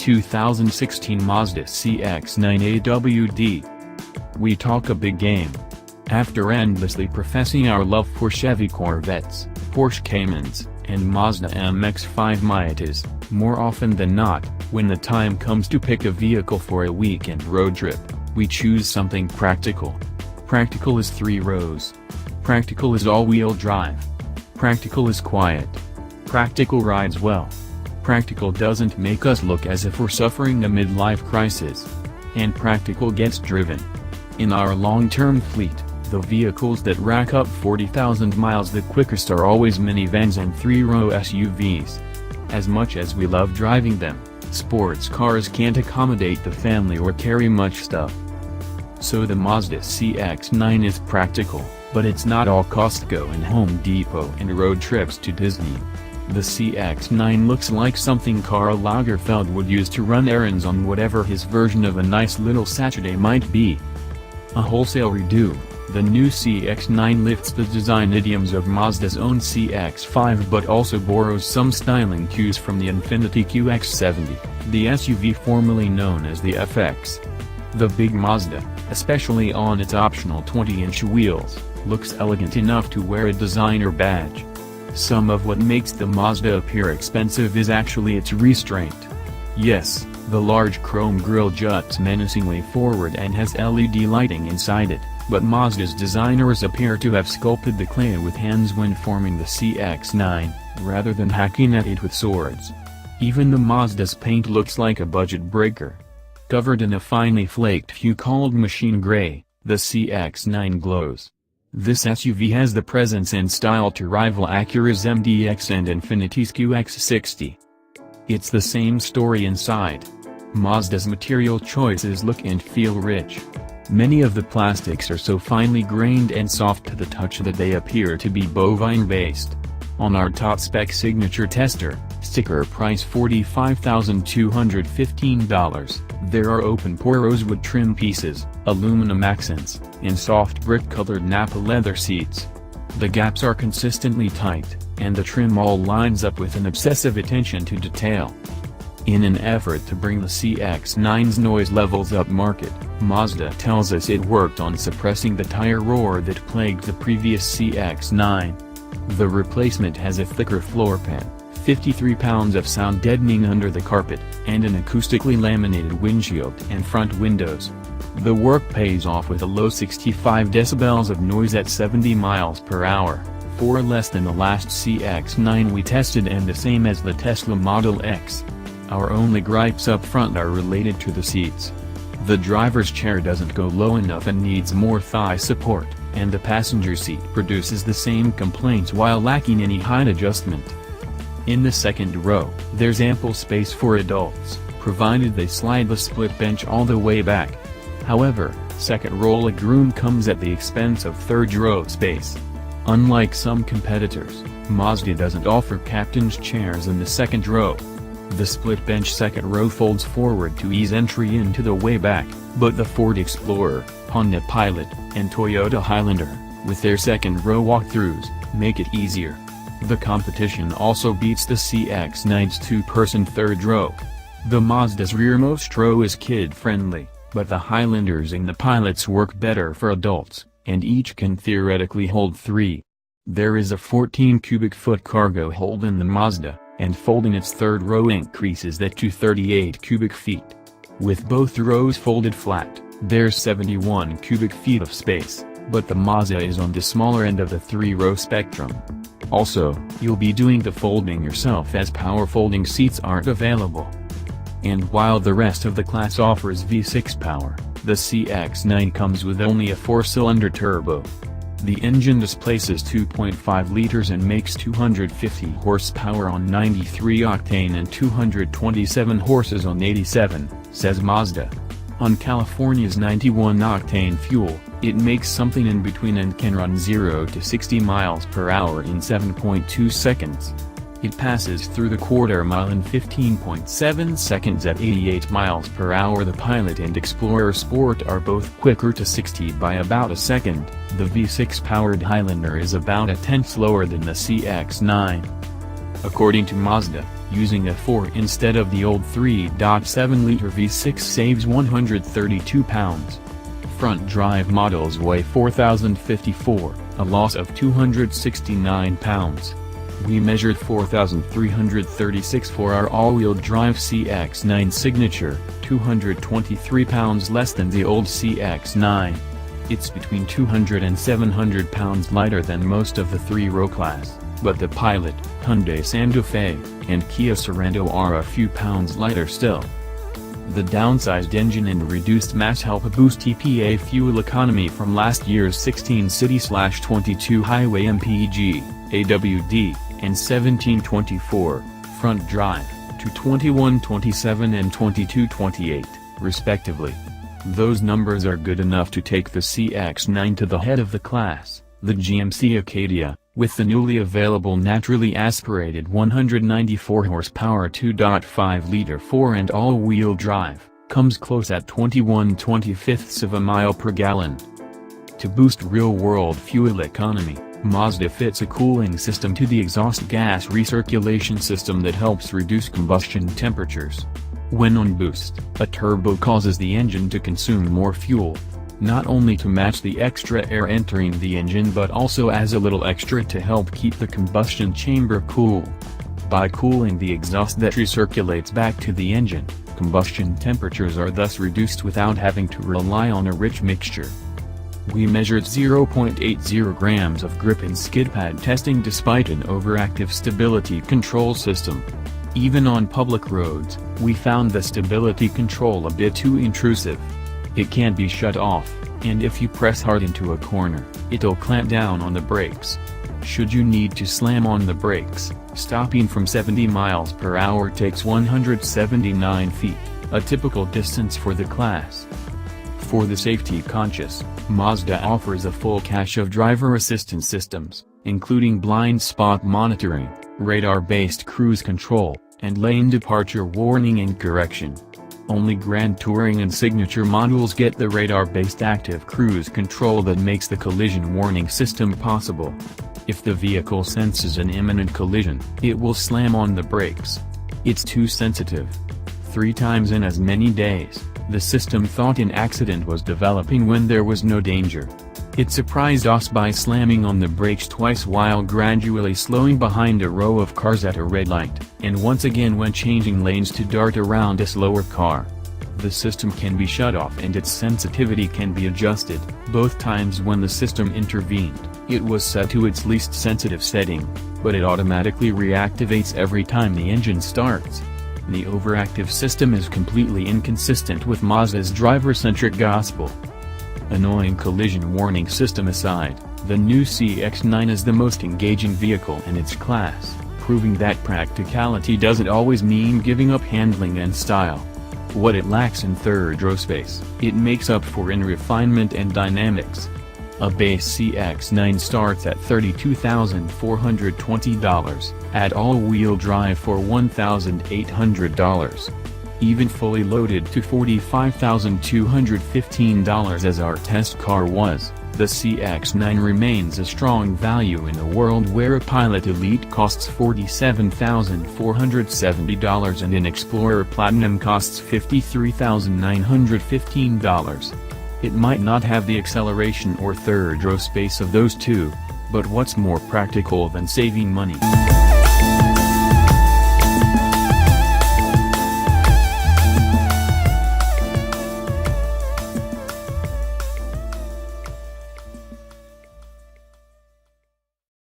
2016 Mazda CX-9 AWD. We talk a big game. After endlessly professing our love for Chevy Corvettes, Porsche Caymans, and Mazda MX-5 Miatas, more often than not, when the time comes to pick a vehicle for a weekend road trip, we choose something practical. Practical is 3 rows. Practical is all-wheel drive. Practical is quiet. Practical rides well. Practical doesn't make us look as if we're suffering a midlife crisis. And practical gets driven. In our long-term fleet, the vehicles that rack up 40,000 miles the quickest are always minivans and 3-row SUVs. As much as we love driving them, sports cars can't accommodate the family or carry much stuff. So the Mazda CX-9 is practical, but it's not all Costco and Home Depot and road trips to Disney. The CX-9 looks like something Karl Lagerfeld would use to run errands on whatever his version of a nice little Saturday might be. A wholesale redo, the new CX-9 lifts the design idioms of Mazda's own CX-5 but also borrows some styling cues from the Infiniti QX70, the SUV formerly known as the FX. The big Mazda, especially on its optional 20-inch wheels, looks elegant enough to wear a designer badge. Some of what makes the Mazda appear expensive is actually its restraint. Yes, the large chrome grille juts menacingly forward and has LED lighting inside it, but Mazda's designers appear to have sculpted the clay with hands when forming the CX-9, rather than hacking at it with swords. Even the Mazda's paint looks like a budget breaker. Covered in a finely flaked hue called machine gray, the CX-9 glows. This SUV has the presence and style to rival Acura's MDX and Infiniti's QX60. It's the same story inside. Mazda's material choices look and feel rich. Many of the plastics are so finely grained and soft to the touch that they appear to be bovine-based. On our top-spec signature tester, sticker price $45,215, there are open-pore rosewood trim pieces, aluminum accents, and soft brick-colored Napa leather seats. The gaps are consistently tight, and the trim all lines up with an obsessive attention to detail. In an effort to bring the CX-9's noise levels up market, Mazda tells us it worked on suppressing the tire roar that plagued the previous CX-9. The replacement has a thicker floor pan, 53 pounds of sound deadening under the carpet, and an acoustically laminated windshield and front windows. The work pays off with a low 65 decibels of noise at 70 miles per hour, 4 less than the last CX-9 we tested and the same as the Tesla Model X. Our only gripes up front are related to the seats. The driver's chair doesn't go low enough and needs more thigh support, and the passenger seat produces the same complaints while lacking any height adjustment. In the second row, there's ample space for adults, provided they slide the split bench all the way back. However, second row legroom comes at the expense of third row space. Unlike some competitors, Mazda doesn't offer captain's chairs in the second row. The split bench second row folds forward to ease entry into the way back, but the Ford Explorer, Honda Pilot, and Toyota Highlander, with their second row walkthroughs, make it easier. The competition also beats the CX-9's 2-person third row. The Mazda's rearmost row is kid-friendly, but the Highlanders and the Pilots work better for adults, and each can theoretically hold 3. There is a 14 cubic foot cargo hold in the Mazda, and folding its third row increases that to 38 cubic feet. With both rows folded flat, there's 71 cubic feet of space, but the Mazda is on the smaller end of the 3-row spectrum. Also, you'll be doing the folding yourself as power folding seats aren't available. And while the rest of the class offers V6 power, the CX-9 comes with only a 4-cylinder turbo. The engine displaces 2.5 liters and makes 250 horsepower on 93 octane and 227 horses on 87, says Mazda. On California's 91 octane fuel, it makes something in between and can run 0 to 60 miles per hour in 7.2 seconds. It passes through the quarter mile in 15.7 seconds at 88 miles per hour. The Pilot and Explorer Sport are both quicker to 60 by about a second. The V6-powered Highlander is about a tenth slower than the CX-9. According to Mazda, using a 4 instead of the old 3.7-liter V6 saves 132 pounds. Front drive models weigh 4,054, a loss of 269 pounds. We measured 4,336 for our all-wheel drive CX-9 Signature, 223 pounds less than the old CX-9. It's between 200 and 700 pounds lighter than most of the 3-row class, but the Pilot, Hyundai Santa Fe, and Kia Sorento are a few pounds lighter still. The downsized engine and reduced mass help boost EPA fuel economy from last year's 16 city/22 highway mpg, AWD, and 1724, front drive, to 2127 and 2228, respectively. Those numbers are good enough to take the CX-9 to the head of the class. The GMC Acadia, with the newly available naturally aspirated 194 horsepower 2.5-liter 4 and all-wheel drive, comes close at 21/25 of a mile per gallon. To boost real-world fuel economy, Mazda fits a cooling system to the exhaust gas recirculation system that helps reduce combustion temperatures. When on boost, a turbo causes the engine to consume more fuel, not only to match the extra air entering the engine but also as a little extra to help keep the combustion chamber cool. By cooling the exhaust that recirculates back to the engine, combustion temperatures are thus reduced without having to rely on a rich mixture. We measured 0.80 grams of grip in skid pad testing despite an overactive stability control system. Even on public roads, we found the stability control a bit too intrusive. It can't be shut off, and if you press hard into a corner, it'll clamp down on the brakes. Should you need to slam on the brakes, stopping from 70 miles per hour takes 179 feet, a typical distance for the class. For the safety-conscious, Mazda offers a full cache of driver assistance systems, including blind spot monitoring, radar-based cruise control, and lane departure warning and correction. Only Grand Touring and Signature models get the radar-based active cruise control that makes the collision warning system possible. If the vehicle senses an imminent collision, it will slam on the brakes. It's too sensitive. 3 times in as many days, the system thought an accident was developing when there was no danger. It surprised us by slamming on the brakes twice while gradually slowing behind a row of cars at a red light, and once again when changing lanes to dart around a slower car. The system can be shut off and its sensitivity can be adjusted. Both times when the system intervened, it was set to its least sensitive setting, but it automatically reactivates every time the engine starts. The overactive system is completely inconsistent with Mazda's driver-centric gospel. Annoying collision warning system aside, the new CX-9 is the most engaging vehicle in its class, proving that practicality doesn't always mean giving up handling and style. What it lacks in third-row space, it makes up for in refinement and dynamics. A base CX-9 starts at $32,420, add all-wheel drive for $1,800. Even fully loaded to $45,215 as our test car was, the CX-9 remains a strong value in a world where a Pilot Elite costs $47,470 and an Explorer Platinum costs $53,915. It might not have the acceleration or third-row space of those two, but what's more practical than saving money?